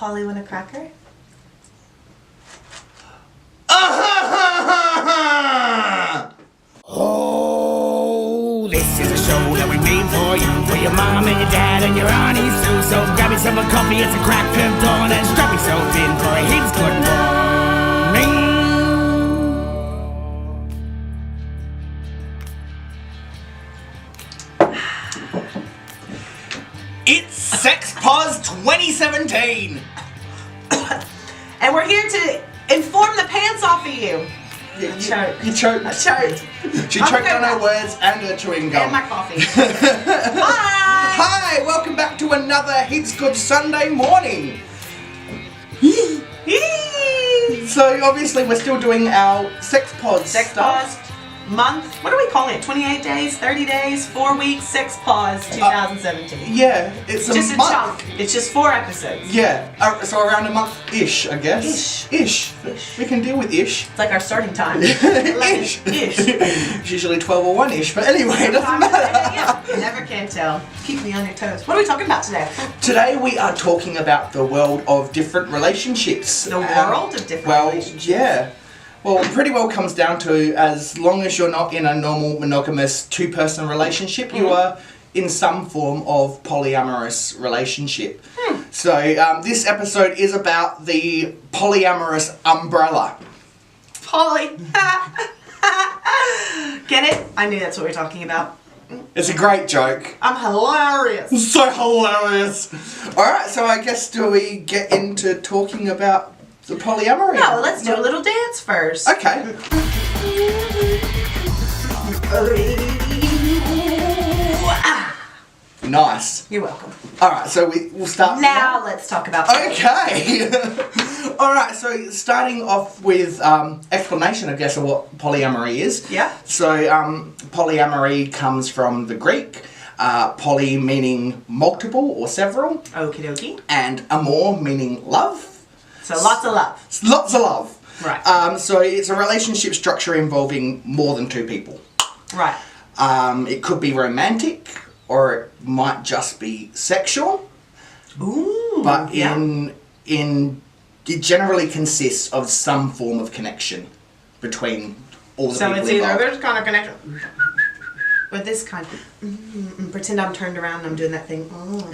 Polly want a cracker? Oh, this is a show that we made for you, for your mom and your dad and your aunties too. So grab yourself a coffee, it's a crack of dawn, and strap yourself in for a He's Good Morning. It's SEX-POS 2017! And we're here to inform the pants off of you. You I choked. choked. She choked on her words and her chewing gum. And my coffee. Hi! Hi, welcome back to another He's Good Sunday morning. So obviously we're still doing our SEX-POS stuff. SEX-POS month. What are we calling it? 28 days, 30 days, 4 weeks, SEX-POS 2017. Yeah, it's Just a month. chunk. It's just 4 episodes. Yeah, so around a month-ish, I guess. Ish. We can deal with ish. It's like our starting time. Ish. 11-ish. It's usually 12 or 1-ish, but anyway, it doesn't matter. You never can tell. Keep me on your toes. What are we talking about today? Today we are talking about the world of different relationships. The world of different relationships. Yeah. Well, it pretty well comes down to, as long as you're not in a normal monogamous 2-person relationship, you are in some form of polyamorous relationship. So this episode is about the polyamorous umbrella. Poly. Get it? I knew that's what we were talking about. It's a great joke. I'm hilarious. So hilarious. Alright, so I guess do we get into talking about the polyamory? No, let's do a little dance first. Okay. Nice. You're welcome. Alright, so we'll start Now let's talk about Okay. Alright, so starting off with explanation, I guess, of what polyamory is. Yeah. So polyamory comes from the Greek, poly meaning multiple or several, Okie dokie. and amor meaning love. So lots of love. Lots of love. Right. So it's a relationship structure involving more than 2 people. Right. It could be romantic, or it might just be sexual. Ooh. But yeah. it generally consists of some form of connection between all the So people it's either involved. this kind of connection, or this kind of. Pretend I'm turned around and I'm doing that thing. Oh.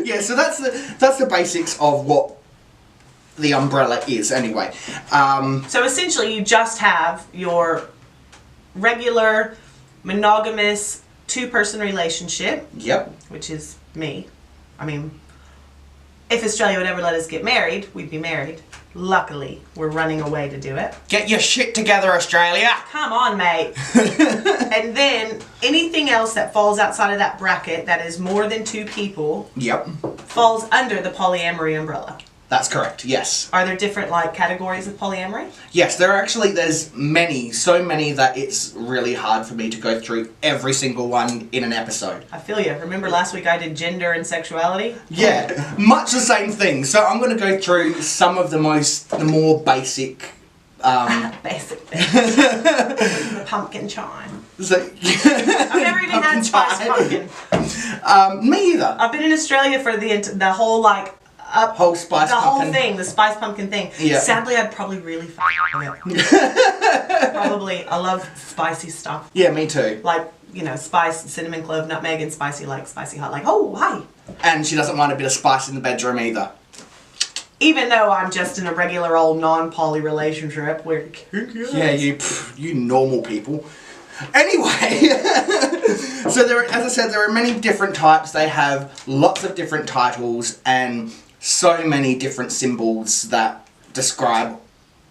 Yeah, so that's the basics of what the umbrella is, anyway. So essentially, you just have your regular monogamous 2-person relationship. Yep. Which is me. I mean, if Australia would ever let us get married, we'd be married. Luckily, we're running away to do it. Get your shit together, Australia. Come on, mate. And then anything else that falls outside of that bracket that is more than 2 people Yep. falls under the polyamory umbrella. That's correct, yes. Are there different categories of polyamory? Yes, there's many, so many that it's really hard for me to go through every single one in an episode. I feel you. Remember last week I did gender and sexuality? Yeah, much the same thing. So I'm going to go through some of the more basic... Basic things. The pumpkin chime. So, I've never even had spiced pumpkin. Me either. I've been in Australia for the whole Whole spice the pumpkin. whole thing, the spice pumpkin thing. Yeah. Sadly, I'd probably really it. Probably. I love spicy stuff. Yeah, me too. Like, spice, cinnamon, clove, nutmeg, and spicy hot. Like, oh, hi. And she doesn't mind a bit of spice in the bedroom either. Even though I'm just in a regular old non-poly relationship where... Yeah, you normal people. Anyway, so as I said, there are many different types. They have lots of different titles and so many different symbols that describe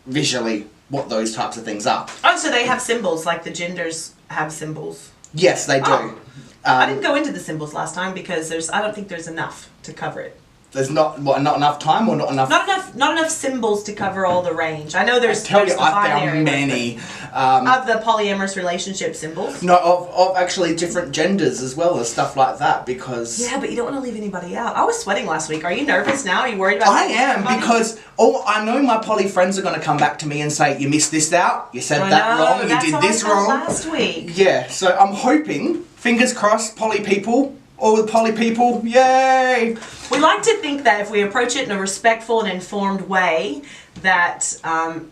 visually what those types of things are. Oh, so they have symbols, like the genders have symbols. Yes, they do. Oh. I didn't go into the symbols last time because I don't think there's enough to cover it. There's not enough time or not enough? Not enough symbols to cover all the range. I know there's I the found many. Of the polyamorous relationship symbols. No, of actually different genders as well as stuff like that, because... Yeah, but you don't want to leave anybody out. I was sweating last week. Are you nervous now? Are you worried about... I am, because I know my poly friends are going to come back to me and say, you missed this out, you said that wrong, you did this wrong. Last week. Yeah, so I'm hoping, fingers crossed, poly people, all the poly people, yay! We like to think that if we approach it in a respectful and informed way, that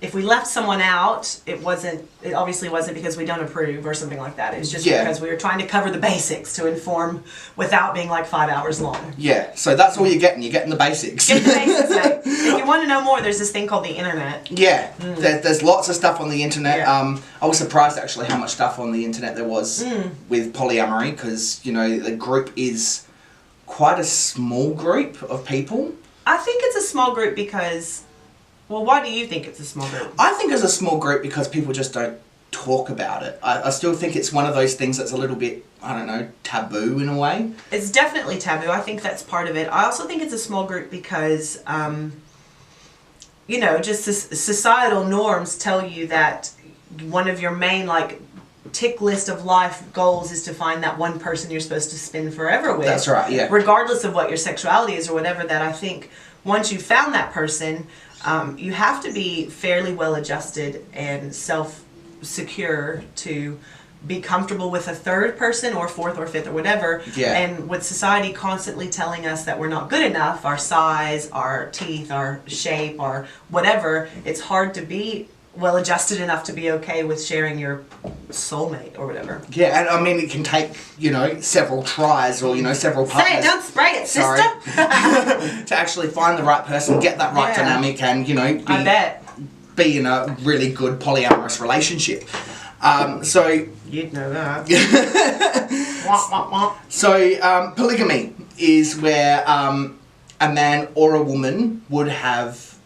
if we left someone out, it obviously wasn't because we don't approve or something like that. It's just because we were trying to cover the basics to inform without being like 5 hours long. Yeah, so that's all you're getting. You're getting the basics. Get the basics, mate. If you want to know more, there's this thing called the internet. Yeah, there's lots of stuff on the internet. Yeah. I was surprised actually how much stuff on the internet there was with polyamory, because, you know, the group is quite a small group of people. I think it's a small group because... Well, why do you think it's a small group? I think it's a small group because people just don't talk about it. I still think it's one of those things that's a little bit, I don't know, taboo in a way. It's definitely taboo. I think that's part of it. I also think it's a small group because, you know, just societal norms tell you that one of your main, like, tick list of life goals is to find that one person you're supposed to spend forever with. That's right, yeah. Regardless of what your sexuality is or whatever, that I think once you've found that person... you have to be fairly well adjusted and self-secure to be comfortable with a third person or fourth or fifth or whatever. Yeah. And with society constantly telling us that we're not good enough, our size, our teeth, our shape, our whatever, it's hard to be well adjusted enough to be okay with sharing your soulmate or whatever. Yeah, and I mean, it can take, you know, several tries or, you know, several partners. Say it, don't spray it, sister. To actually find the right person, get that right dynamic, and, you know, be in a really good polyamorous relationship. So you'd know that. So polygamy is where a man or a woman would have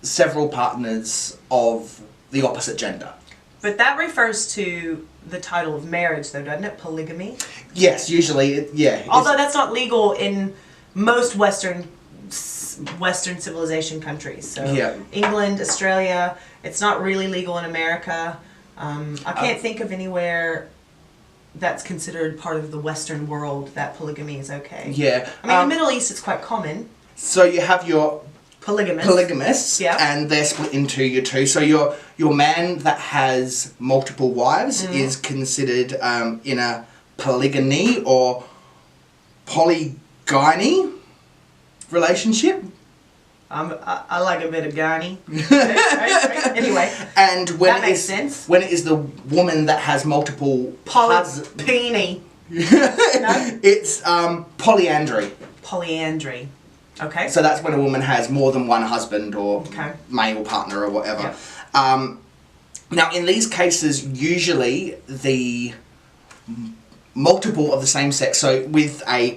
several partners of the opposite gender. But that refers to the title of marriage, though, doesn't it? Polygamy? Yes, usually, yeah. Although that's not legal in most Western civilization countries. So England, Australia, it's not really legal in America. I can't think of anywhere that's considered part of the Western world that polygamy is okay. Yeah. I mean, in the Middle East, it's quite common. So you have your polygamists, yeah, and they're split into your two. So your man that has multiple wives is considered in a polygamy or polygyny relationship. I like a bit of gyny. Right. Anyway, and when that makes sense. When it is the woman that has multiple polygyny, it's polyandry. Polyandry. Okay. So that's when a woman has more than one husband or male partner or whatever. Yeah. Now, in these cases, usually the multiple of the same sex, so with a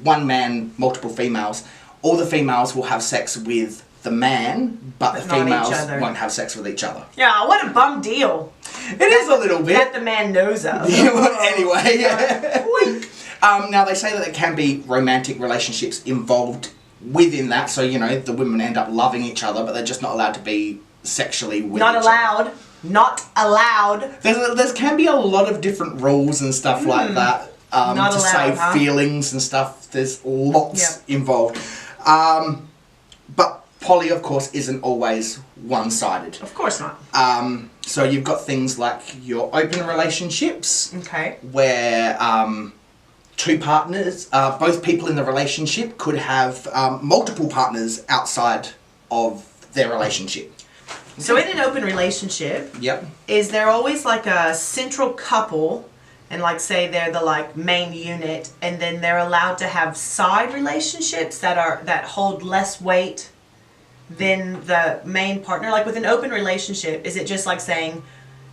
one man, multiple females, all the females will have sex with the man, but the females won't have sex with each other. Yeah, what a bum deal. It is a little bit. That the man knows of. Anyway, yeah. Now, they say that there can be romantic relationships involved within that, so, you know, the women end up loving each other, but they're just not allowed to be sexually with each other. Not allowed. There can be a lot of different rules and stuff like that to save feelings and stuff. There's lots involved. But poly, of course, isn't always one-sided. Of course not. So you've got things like your open relationships, where two partners, both people in the relationship could have multiple partners outside of their relationship. So in an open relationship, is there always like a central couple, and like say they're the like main unit, and then they're allowed to have side relationships that hold less weight than the main partner? Like with an open relationship, is it just like saying,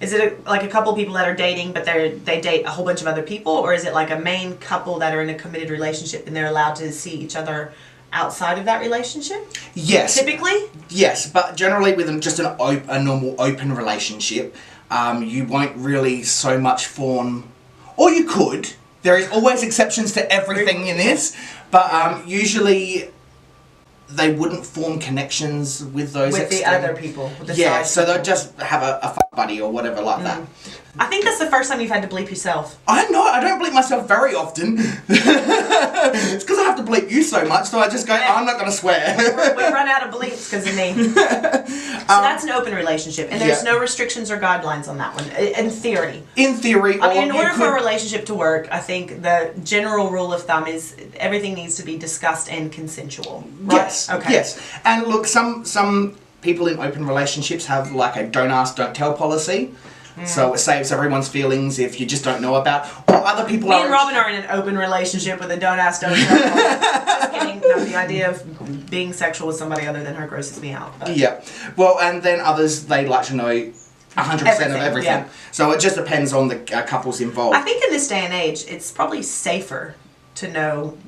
is it like a couple people that are dating, but they date a whole bunch of other people, or is it like a main couple that are in a committed relationship and they're allowed to see each other outside of that relationship? Yes. Typically? Yes, but generally with just a normal open relationship, you won't really so much form, or you could. There is always exceptions to everything in this, but usually they wouldn't form connections with those with the other people. With the so they'll just have a fuck buddy or whatever like that. I think that's the first time you've had to bleep yourself. I don't bleep myself very often. It's because I have to bleep you so much, so I just go, I'm not going to swear. We run out of bleeps because of me. So that's an open relationship, and there's no restrictions or guidelines on that one, in theory. In theory. I mean, in order for a relationship to work, I think the general rule of thumb is everything needs to be discussed and consensual. Right? Yes. Okay. Yes. And look, some people in open relationships have like a don't ask, don't tell policy. So it saves everyone's feelings if you just don't know about. Or other people Me and Robin are in an open relationship with a don't ask, don't tell. Just kidding. No, the idea of being sexual with somebody other than her grosses me out. But. Yeah. Well, and then others, they like to know 100% of everything. Yeah. So it just depends on the couples involved. I think in this day and age, it's probably safer to know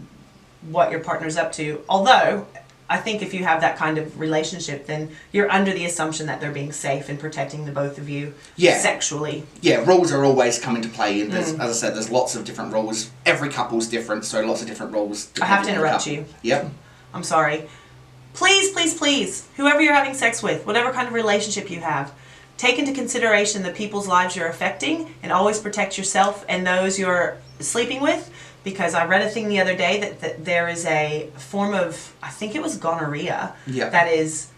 what your partner's up to. Although, I think if you have that kind of relationship, then you're under the assumption that they're being safe and protecting the both of you sexually. Yeah, rules are always come into play. And as I said, there's lots of different rules. Every couple's different, so lots of different rules. I have to interrupt you. Yep. I'm sorry. Please, please, please, whoever you're having sex with, whatever kind of relationship you have, take into consideration the people's lives you're affecting and always protect yourself and those you're sleeping with. Because I read a thing the other day that there is a form of, I think it was gonorrhea, that is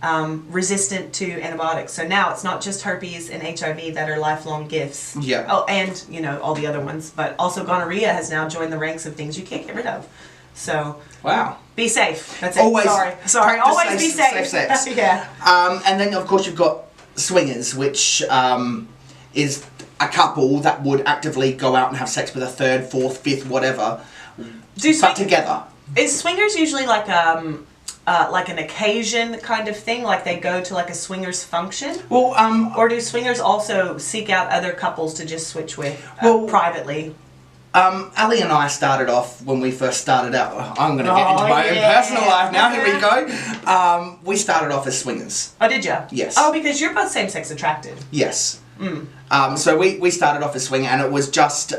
resistant to antibiotics. So now it's not just herpes and HIV that are lifelong gifts. Yeah. Oh, and, you know, all the other ones. But also gonorrhea has now joined the ranks of things you can't get rid of. So. Wow. Be safe. That's it. Always. Sorry. Always be safe. Safe sex. Yeah. And then, of course, you've got swingers, which is a couple that would actively go out and have sex with a third, fourth, fifth, whatever, but together. Is swingers usually like an occasion kind of thing? Like they go to like a swingers function? Well, or do swingers also seek out other couples to just switch with privately? Ali and I started off when we first started out. I'm going to get into my own personal life now. Here we go. We started off as swingers. Oh, did you? Yes. Oh, because you're both same-sex attracted. Yes. So we started off as swinger, and it was just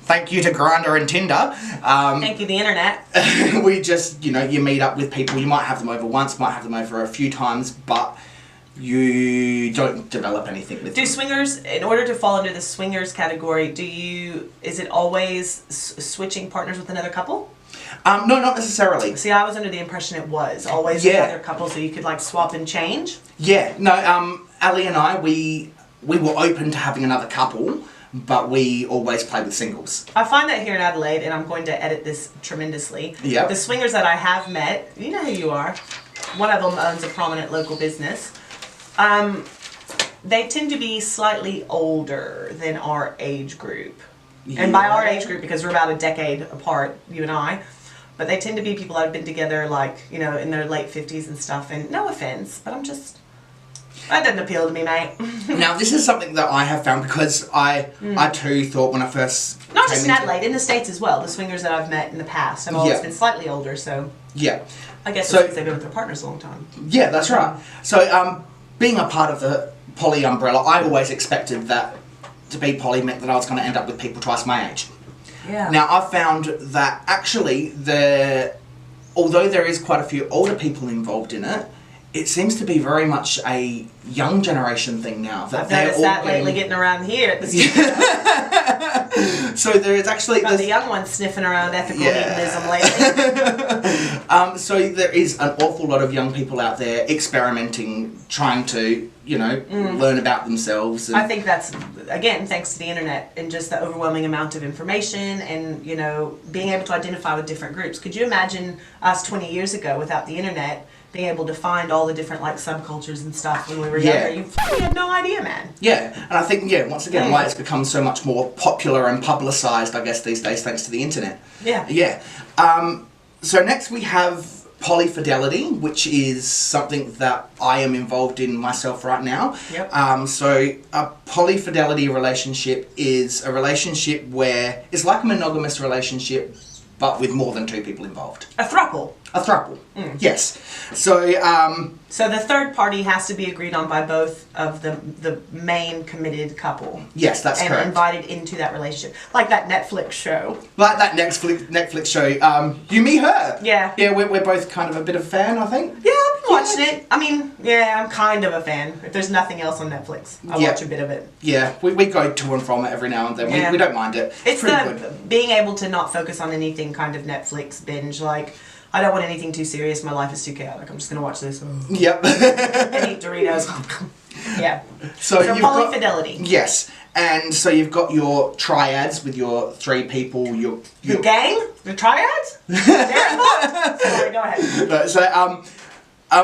thank you to Grindr and Tinder. Thank you, the internet. We just, you meet up with people. You might have them over once, might have them over a few times, but you don't develop anything with them. Do swingers, in order to fall under the swingers category, is it always switching partners with another couple? No, not necessarily. See, I was under the impression it was always with other couples, so you could like swap and change. Yeah, no, Ali and I, we were open to having another couple, but we always played with singles. I find that here in Adelaide, and I'm going to edit this tremendously. Yeah. The swingers that I have met, you know who you are. One of them owns a prominent local business. They tend to be slightly older than our age group. Yeah. And by our age group, because we're about a decade apart, you and I. But they tend to be people that have been together, like, in their late 50s and stuff. And no offense, but that doesn't appeal to me, mate. Now, this is something that I have found because I too thought when I first not just in Adelaide, in the States as well. The swingers that I've met in the past have always been slightly older, so... Yeah. I guess it's because they've been with their partners a long time. Yeah, that's right. So, being a part of the Poly Umbrella, I always expected that to be poly meant that I was going to end up with people twice my age. Yeah. Now, I've found that actually, although there is quite a few older people involved in it, it seems to be very much a young generation thing now. I've noticed that lately getting around here at the studio. So there is actually... the young ones sniffing around ethical hedonism lately. So there is an awful lot of young people out there experimenting, trying to, learn about themselves. And I think that's, again, thanks to the internet and just the overwhelming amount of information and, being able to identify with different groups. Could you imagine us 20 years ago without the internet being able to find all the different subcultures and stuff when we were younger? You had no idea, man. Yeah, and I think, once again, why it's become so much more popular and publicised, I guess, these days, thanks to the internet. Yeah. Yeah. So next we have polyfidelity, which is something that I am involved in myself right now. Yep. So a polyfidelity relationship is a relationship where it's like a monogamous relationship, but with more than two people involved. A throuple. A throuple, yes. So, so the third party has to be agreed on by both of the main committed couple. Yes, that's correct. And invited into that relationship. Like that Netflix show. Like that Netflix show, You, Me, Her. Yeah. Yeah, we're both kind of a bit of a fan, I think. Yeah, I've been watching it. I mean, yeah, I'm kind of a fan. If there's nothing else on Netflix, I'll watch a bit of it. Yeah, we go to and from it every now and then. We don't mind it. It's being able to not focus on anything kind of Netflix binge. Like, I don't want anything too serious. My life is too chaotic. I'm just going to watch this. Yep. And eat Doritos. Yeah. So polyfidelity. Yes. And so you've got your triads with your 3 people. The gang? The triads? They're involved? Sorry, go ahead. So,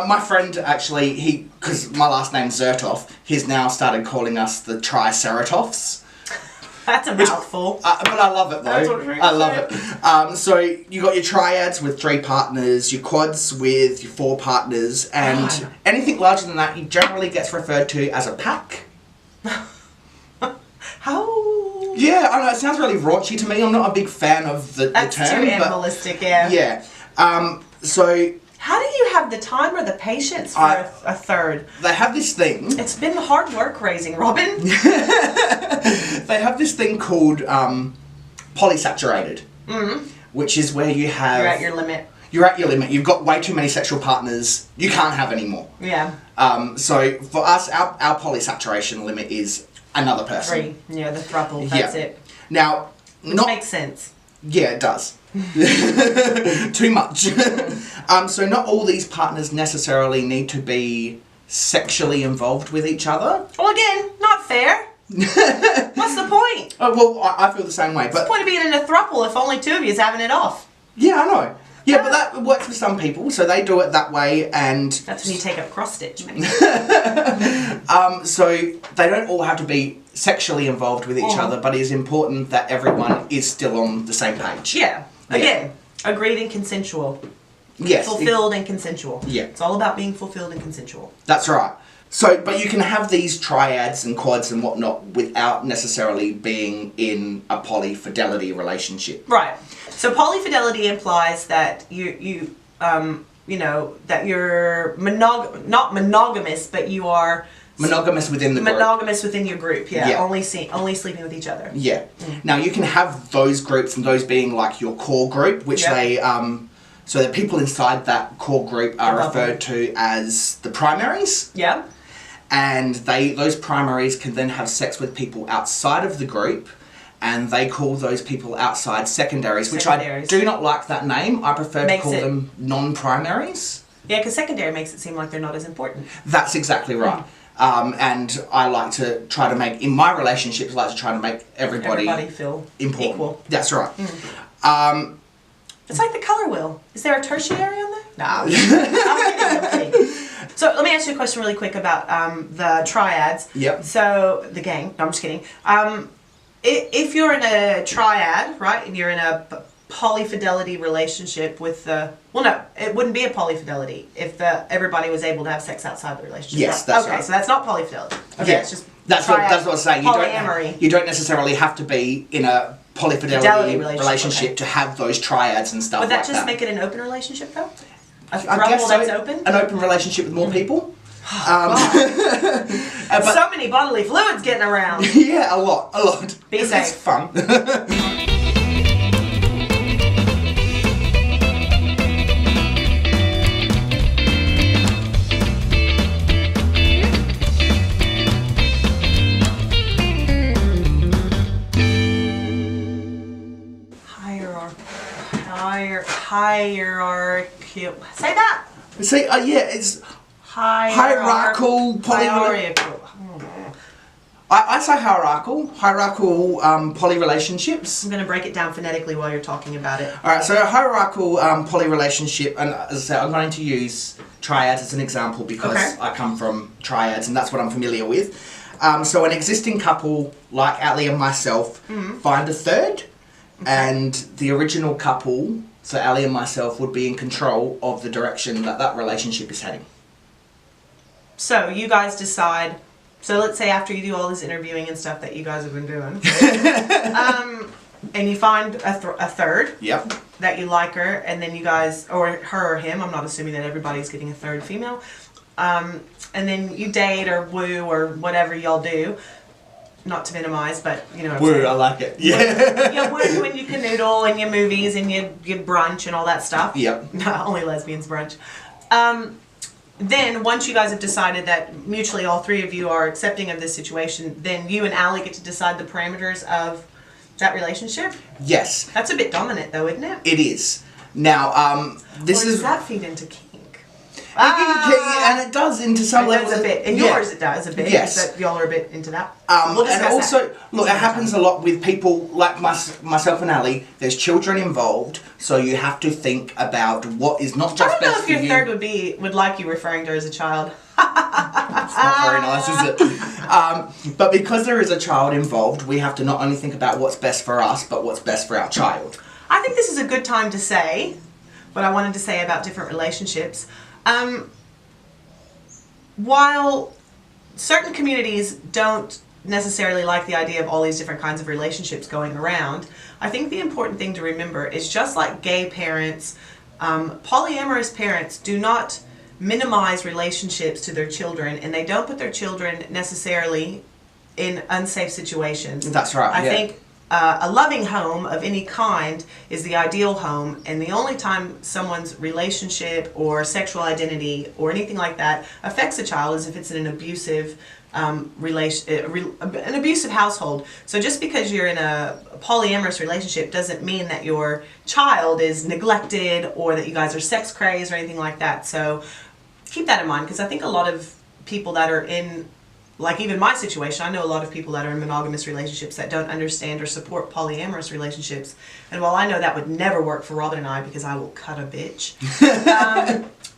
my friend actually, because my last name's Zertov, he's now started calling us the Triceratops. That's a mouthful. But I love it though. That's what I love it. So you got your triads with 3 partners, your quads with your 4 partners, and anything larger than that, generally gets referred to as a pack. How? Yeah, I know, it sounds really raunchy to me. I'm not a big fan of the term. That's too animalistic, yeah. Yeah. So... How do you have the time or the patience for a third? They have this thing... It's been hard work raising, Robin. They have this thing called polysaturated, which is where you have... You're at your limit. You're at your limit. You've got way too many sexual partners. You can't have any more. Yeah. So for us, our polysaturation limit is another person. 3. Yeah, the throuple. That's it. Now... Which makes sense. Yeah, it does. Too much. So not all these partners necessarily need to be sexually involved with each other. Well, again, not fair. What's the point? Oh, well, I feel the same way. What's the point of being in a throuple if only 2 of you is having it off? Yeah, I know. Yeah, but that works for some people, so they do it that way, and... That's when you take up cross-stitch, maybe. So they don't all have to be sexually involved with each other, but it is important that everyone is still on the same page. Yeah. Again, agreed and consensual. Yes. Fulfilled and consensual. Yeah. It's all about being fulfilled and consensual. That's right. So, but you can have these triads and quads and whatnot without necessarily being in a polyfidelity relationship. Right. So polyfidelity implies that you know, that you're not monogamous, but you are monogamous within the group. Monogamous within your group, yeah. Only sleeping with each other. Yeah. Now you can have those groups, and those being like your core group, which they so the people inside that core group are referred to as the primaries. Yeah. And those primaries can then have sex with people outside of the group, and they call those people outside secondaries, which I do not like that name. I prefer to call them non-primaries. Yeah, because secondary makes it seem like they're not as important. That's exactly right. And I like to try to make, in my relationships, I like to try to make everybody feel important. Equal. That's right. It's like the color wheel. Is there a tertiary on there? No. I'm kidding. So let me ask you a question really quick about the triads. Yep. So the gang. No, I'm just kidding. If you're in a triad, right, and you're in a polyfidelity relationship with the... Well, no, it wouldn't be a polyfidelity if everybody was able to have sex outside the relationship. Yes, that's right. Okay, so that's not polyfidelity. Okay, yeah. it's just that's what I'm saying. Polyamory. You don't necessarily have to be in a polyfidelity relationship to have those triads and stuff like that. Would that just make it an open relationship, though? A I guess so. That's open? An open relationship with more people. So many bodily fluids getting around. Yeah, a lot. Be safe. It's fun. Hierarchical. Say that. See, yeah, it's hierarchical. Hierarchical. I say hierarchical poly relationships. I'm going to break it down phonetically while you're talking about it. Alright, so a hierarchical poly relationship, and as I said, I'm going to use triads as an example because I come from triads and that's what I'm familiar with. So an existing couple like Ali and myself find a third, and the original couple, so Ali and myself, would be in control of the direction that relationship is heading. So you guys decide... So let's say after you do all this interviewing and stuff that you guys have been doing, and you find a third that you like her, and then you guys, or her or him, I'm not assuming that everybody's getting a third female, and then you date or woo or whatever y'all do, not to minimize, but you know what I'm saying. I like it. Yeah. You woo and you canoodle and you movies and you brunch and all that stuff. Yep. No, only lesbians brunch. then once you guys have decided that mutually all three of you are accepting of this situation, then you and Allie get to decide the parameters of that relationship? Yes. That's a bit dominant though, isn't it? It is. Now, this or does is... that feed into kink? And it does into some levels. A bit. In yours it does a bit. Yes. But y'all are a bit into that. We'll and also, look, it happens a lot with people like myself and Ali. There's children involved, so you have to think about what is not just best for you. I don't know if your third would like you referring to her as a child. It's not very nice, is it? But because there is a child involved, we have to not only think about what's best for us, but what's best for our child. I think this is a good time to say what I wanted to say about different relationships. While certain communities don't necessarily like the idea of all these different kinds of relationships going around, I think the important thing to remember is just like gay parents, polyamorous parents do not minimize relationships to their children, and they don't put their children necessarily in unsafe situations. That's right. I think a loving home of any kind is the ideal home, and the only time someone's relationship or sexual identity or anything like that affects a child is if it's in an abusive an abusive household. So just because you're in a polyamorous relationship doesn't mean that your child is neglected or that you guys are sex crazed or anything like that. So keep that in mind, because I think a lot of people that are in, like even my situation, I know a lot of people that are in monogamous relationships that don't understand or support polyamorous relationships. And while I know that would never work for Robin and I, because I will cut a bitch,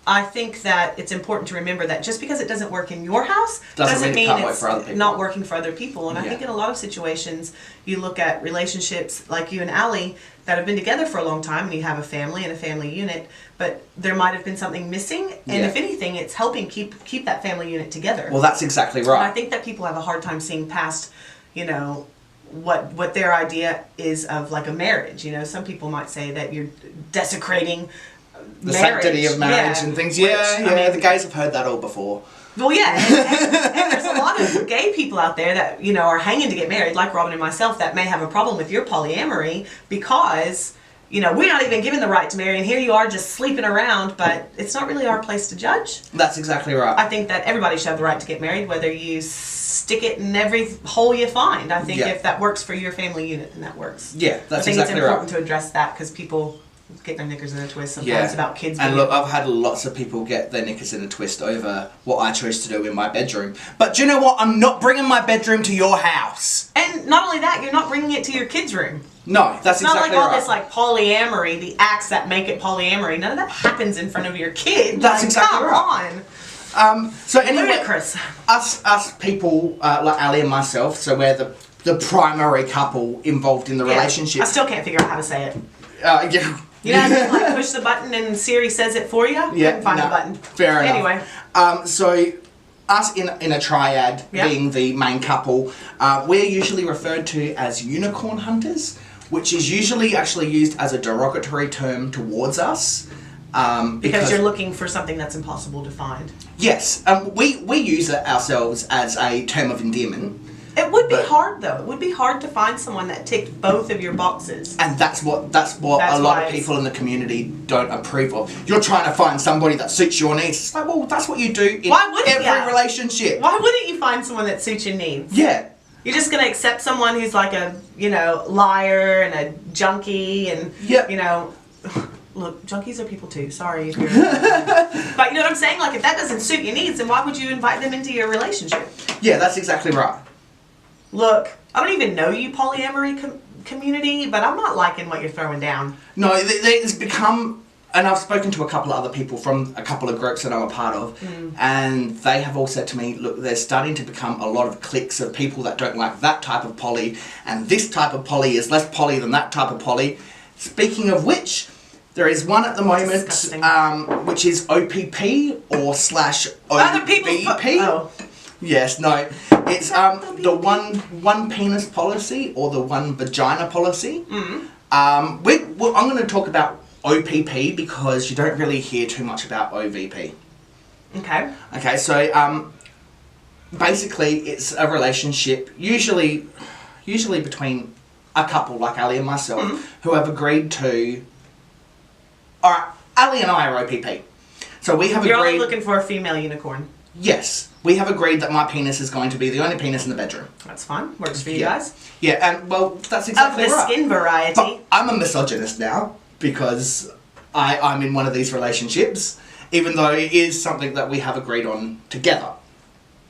I think that it's important to remember that just because it doesn't work in your house doesn't mean it's not working for other people. And I think in a lot of situations, you look at relationships like you and Allie that have been together for a long time, and you have a family and a family unit, but there might have been something missing, and if anything, it's helping keep that family unit together. Well, that's exactly right. And I think that people have a hard time seeing past, you know, what their idea is of like a marriage. You know, some people might say that you're desecrating the marriage. Sanctity of marriage and things. I mean, the gays have heard that all before. Well, yeah, and there's a lot of gay people out there that, you know, are hanging to get married, like Robin and myself, that may have a problem with your polyamory because, you know, we're not even given the right to marry, and here you are just sleeping around, but it's not really our place to judge. That's exactly right. I think that everybody should have the right to get married, whether you stick it in every hole you find. I think if that works for your family unit, then that works. Yeah, that's exactly right. I think it's important to address that because people get their knickers in a twist sometimes about kids. And look, I've had lots of people get their knickers in a twist over what I chose to do in my bedroom. But do you know what? I'm not bringing my bedroom to your house. And not only that, you're not bringing it to your kids' room. No, that's exactly right. It's not like all this like polyamory, the acts that make it polyamory. None of that happens in front of your kid. That's exactly right. Come on. So anyway, ludicrous. Us people like Ali and myself, so we're the primary couple involved in the relationship. I still can't figure out how to say it. Yeah. You know, just like push the button and Siri says it for you? Yeah, couldn't find the button. Fair enough. Anyway. So us in a triad, being the main couple, we're usually referred to as unicorn hunters, which is usually actually used as a derogatory term towards us. Because you're looking for something that's impossible to find. Yes. We use it ourselves as a term of endearment. It would be hard though. It would be hard to find someone that ticked both of your boxes. And that's what a lot of people in the community don't approve of. You're trying to find somebody that suits your needs. It's like, well, that's what you do in every relationship. Why wouldn't you find someone that suits your needs? Yeah. You're just gonna accept someone who's like a, you know, liar and a junkie and you know. Look, junkies are people too. Sorry if you're... But you know what I'm saying? Like, if that doesn't suit your needs, then why would you invite them into your relationship? Yeah, that's exactly right. Look, I don't even know you polyamory community, but I'm not liking what you're throwing down. No, it's become... And I've spoken to a couple of other people from a couple of groups that I'm a part of, and they have all said to me, look, there's starting to become a lot of cliques of people that don't like that type of poly, and this type of poly is less poly than that type of poly. Speaking of which... There is one at the moment, which is OPP or /OBP. Oh. Yes, no. It's the one penis policy or the one vagina policy. I'm going to talk about OPP because you don't really hear too much about OVP. Okay. Okay, so basically it's a relationship, usually between a couple like Ali and myself, who have agreed to... Alright, Ali and I are OPP. So we have You're agreed... only looking for a female unicorn. Yes. We have agreed that my penis is going to be the only penis in the bedroom. That's fine. Works for you guys. Yeah, and well, that's exactly right. Of the skin variety. But I'm a misogynist now because I'm in one of these relationships, even though it is something that we have agreed on together.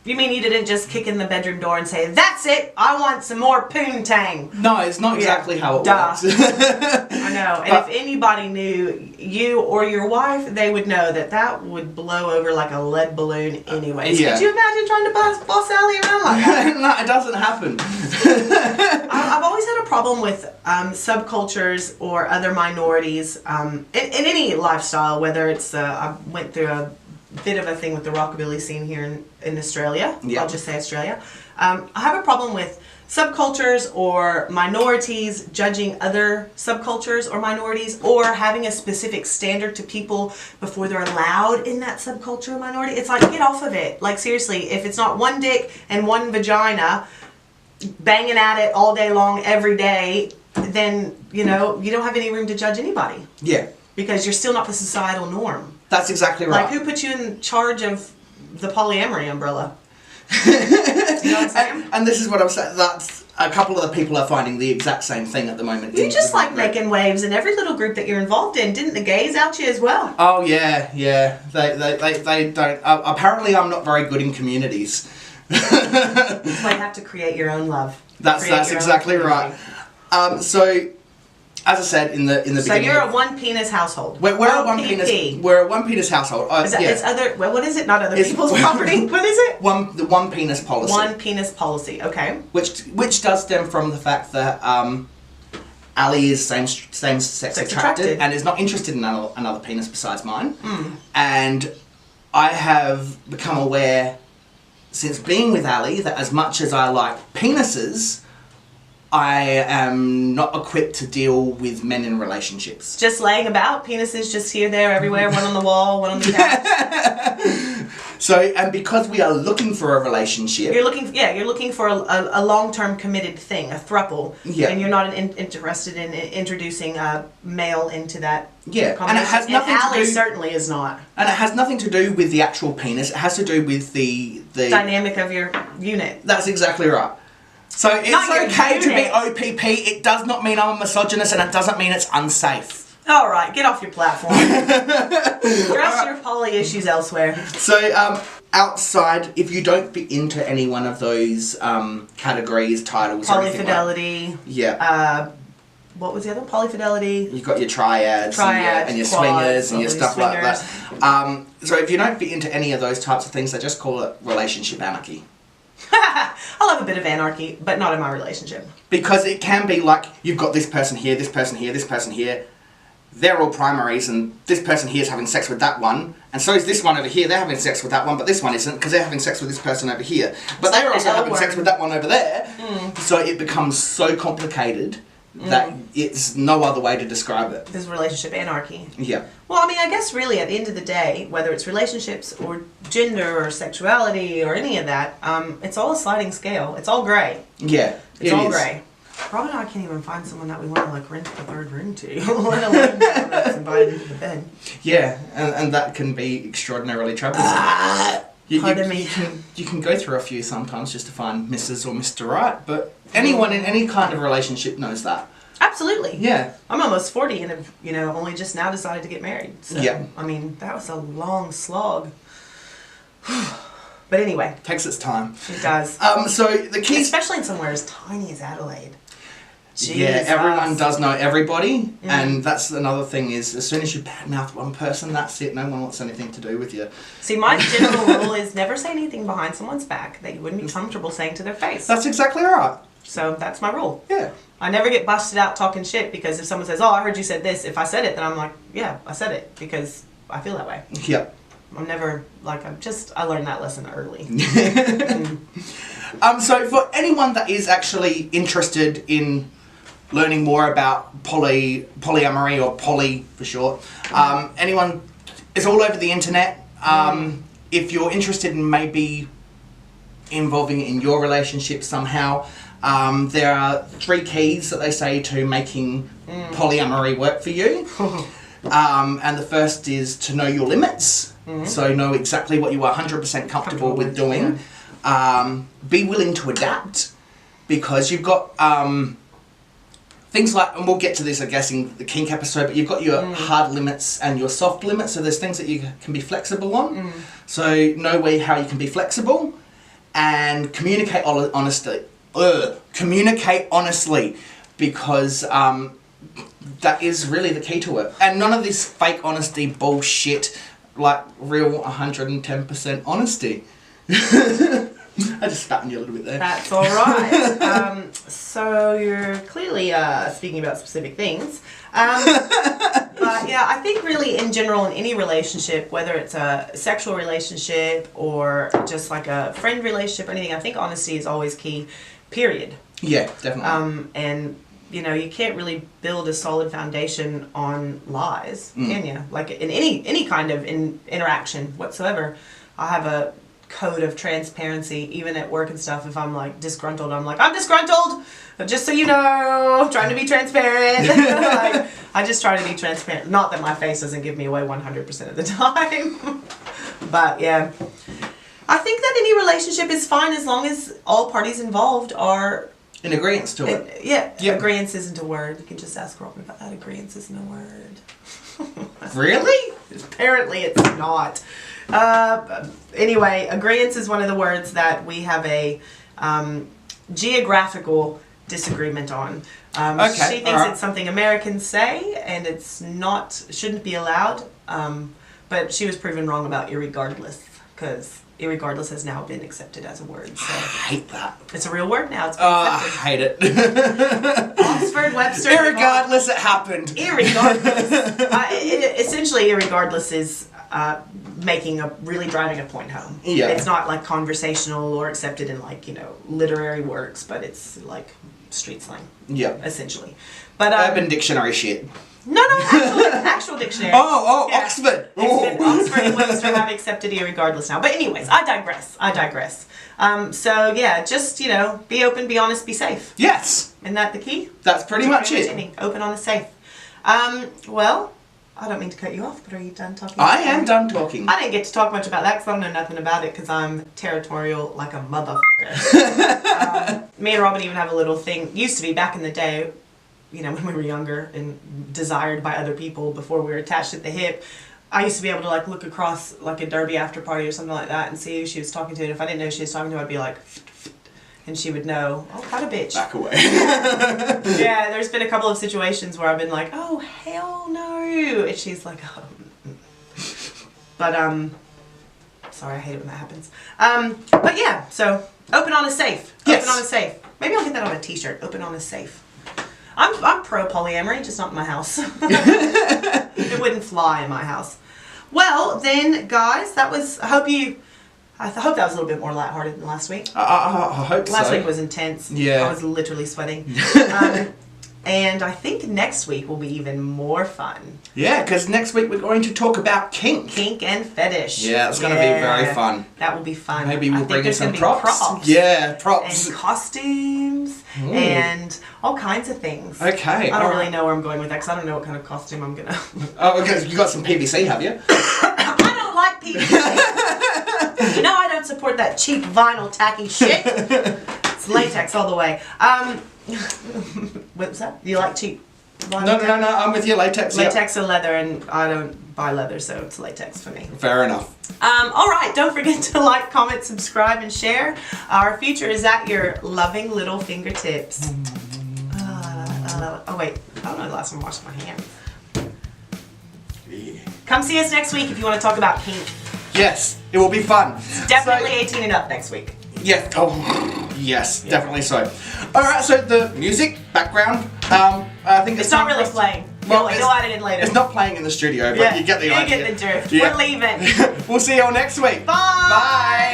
You mean you didn't just kick in the bedroom door and say, "That's it, I want some more poontang"? No, it's not exactly how it works. I know. And if anybody knew you or your wife, they would know that would blow over like a lead balloon anyways. Yeah. Could you imagine trying to boss Allie around like that? No, it doesn't happen. I've always had a problem with subcultures or other minorities in any lifestyle, whether it's, I went through a bit of a thing with the rockabilly scene here in Australia. Yeah. I'll just say Australia. I have a problem with subcultures or minorities judging other subcultures or minorities, or having a specific standard to people before they're allowed in that subculture or minority. It's like, get off of it. Like, seriously, if it's not one dick and one vagina banging at it all day long every day, then, you know, you don't have any room to judge anybody. Yeah. Because you're still not the societal norm. That's exactly right. Like, who put you in charge of the polyamory umbrella? You know what I'm saying? And this is what I'm saying. That's a couple of the people are finding the exact same thing at the moment. You just like making waves in every little group that you're involved in. Didn't the gays out you as well? Oh yeah. They don't. Apparently, I'm not very good in communities. That's why you have to create your own love. That's exactly right. So, as I said in the beginning, so you're a one penis household. We're a one penis. We're a one penis household. It's other. Well, what is it? Not other people's property. What is it? The one penis policy. One penis policy. Okay. Which does stem from the fact that Ali is same sex attracted and is not interested in another penis besides mine. And I have become aware since being with Ali that as much as I like penises, I am not equipped to deal with men in relationships. Just laying about, penises just here, there, everywhere, one on the wall, one on the couch. So, and because we are looking for a relationship... You're looking for a long-term committed thing, a throuple. Yeah. And you're not interested in introducing a male into that combination. And it has nothing to do... Ali certainly is not. And it has nothing to do with the actual penis, it has to do with the dynamic of your unit. That's exactly right. So it's okay to be OPP, it does not mean I'm a misogynist, and it doesn't mean it's unsafe. Alright, get off your platform. Address your poly issues elsewhere. So, outside, if you don't fit into any one of those categories, titles, or anything polyfidelity. Like, yeah. What was the other one? Polyfidelity. You've got your triads and your swingers and your stuff like that. So if you don't fit into any of those types of things, they just call it relationship anarchy. I love a bit of anarchy, but not in my relationship. Because it can be like, you've got this person here, this person here, this person here. They're all primaries, and this person here is having sex with that one, and so is this one over here. They're having sex with that one, but this one isn't, because they're having sex with this person over here. But they're also having sex with that one over there. So it becomes so complicated that it's no other way to describe it. There's relationship anarchy. Yeah. Well, I mean, I guess really at the end of the day, whether it's relationships or gender or sexuality or any of that, it's all a sliding scale. It's all grey. Yeah, it's all grey. Rob and I can't even find someone that we want to like rent the third room to, let alone someone that's invited into the bed. Yeah, and that can be extraordinarily troublesome. Pardon me. You can go through a few sometimes just to find Mrs. or Mr. Right, but anyone in any kind of relationship knows that. Absolutely. Yeah. I'm almost 40 and have, only just now decided to get married. So, yeah. I mean, that was a long slog. But anyway. Takes its time. It does. So the key... Especially in somewhere as tiny as Adelaide. Jesus. Yeah, everyone does know everybody, and that's another thing is, as soon as you badmouth one person, that's it, no one wants anything to do with you. See, my general rule is never say anything behind someone's back that you wouldn't be comfortable saying to their face. That's exactly right. So that's my rule. Yeah. I never get busted out talking shit, because if someone says, oh, I heard you said this, if I said it, then I'm like, yeah, I said it, because I feel that way. Yep. I'm never, like, I learned that lesson early. So for anyone that is actually interested in learning more about polyamory, or poly for short, anyone, it's all over the internet. If you're interested in maybe involving it in your relationship somehow, there are 3 keys that they say to making polyamory work for you. And the first is to know your limits. So know exactly what you are 100% comfortable with doing. Yeah. Be willing to adapt, because you've got things like, and we'll get to this I guess in the kink episode, but you've got your hard limits and your soft limits. So there's things that you can be flexible on. So know how you can be flexible, and communicate honestly. Communicate honestly, because that is really the key to it. And none of this fake honesty bullshit, like real 110% honesty. I just spat on you a little bit there. That's all right. So you're clearly speaking about specific things. But yeah, I think really in general in any relationship, whether it's a sexual relationship or just like a friend relationship or anything, I think honesty is always key, period. Yeah, definitely. And you know, you can't really build a solid foundation on lies, can you? Like in any kind of interaction whatsoever. I have a code of transparency, even at work and stuff. If I'm like disgruntled, I'm like, I'm disgruntled, just so you know, I'm trying to be transparent. Like, I just try to be transparent. Not that my face doesn't give me away 100% of the time. But yeah, I think that any relationship is fine as long as all parties involved are in agreement to it. Yeah, agreement isn't a word. You can just ask Robin about that. Agreement isn't a word. Really? Apparently it's not. Anyway, agreement is one of the words that we have a geographical disagreement on. She thinks it's something Americans say, and it's not, shouldn't be allowed. But she was proven wrong about irregardless, because irregardless has now been accepted as a word. So I hate that. It's a real word now. It's been accepted. I hate it. Oxford, Webster. Irregardless, it happened. Irregardless. Essentially, irregardless is driving a point home. Yeah. It's not like conversational or accepted in like, you know, literary works, but it's like street slang. Yeah. Essentially. But Urban Dictionary shit. No, actual dictionary. Yeah. Oxford. Oxford and Webster have accepted irregardless now. But anyways, I digress. So yeah, just, you know, be open, be honest, be safe. Yes. Isn't that the key? That's pretty much it. Open, honest, safe. Well, I don't mean to cut you off, but are you done talking? I am done talking. I didn't get to talk much about that because I don't know nothing about it because I'm territorial like a motherfucker. Me and Robin even have a little thing. Used to be back in the day, you know, when we were younger and desired by other people before we were attached at the hip. I used to be able to like look across like a derby after party or something like that and see who she was talking to. And if I didn't know who she was talking to, I'd be like, and she would know, oh, cut a bitch. Back away. Yeah, there's been a couple of situations where I've been like, oh, hell no. And she's like, oh. But, sorry, I hate it when that happens. But yeah, so, open, honest, safe. Yes. Open, honest, safe. Maybe I'll get that on a t-shirt, open, honest, safe. I'm pro polyamory, just not in my house. It wouldn't fly in my house. Well, then, guys, that was, I hope that was a little bit more lighthearted than last week. I hope so. Last week was intense. Yeah. I was literally sweating. And I think next week will be even more fun. Yeah, because next week we're going to talk about kink. Kink and fetish. Yeah, it's going to be very fun. That will be fun. Maybe we'll bring in some props. Yeah, props. And costumes. Ooh. And all kinds of things. Okay. I don't really know where I'm going with that because I don't know what kind of costume I'm going to... Oh, because you got some PVC, have you? I don't like PVC. You know I don't support that cheap vinyl tacky shit. It's latex all the way. What's that? You like cheap vinyl? No, I'm with you. Latex. Latex or leather, and I don't buy leather, so it's latex for me. Fair enough. Alright, don't forget to like, comment, subscribe, and share. Our future is at your loving little fingertips. Oh wait, I don't know the last time I washed my hands. Yeah. Come see us next week if you want to talk about kink. Yes, it will be fun. Definitely 18 and up next week. Yeah. Oh, yes, yeah. Definitely so. All right. So the music background, I think it's not really playing. Well, you'll add it in later. It's not playing in the studio, but you get the idea. You get the drift. Yeah. We're leaving. We'll see you all next week. Bye. Bye.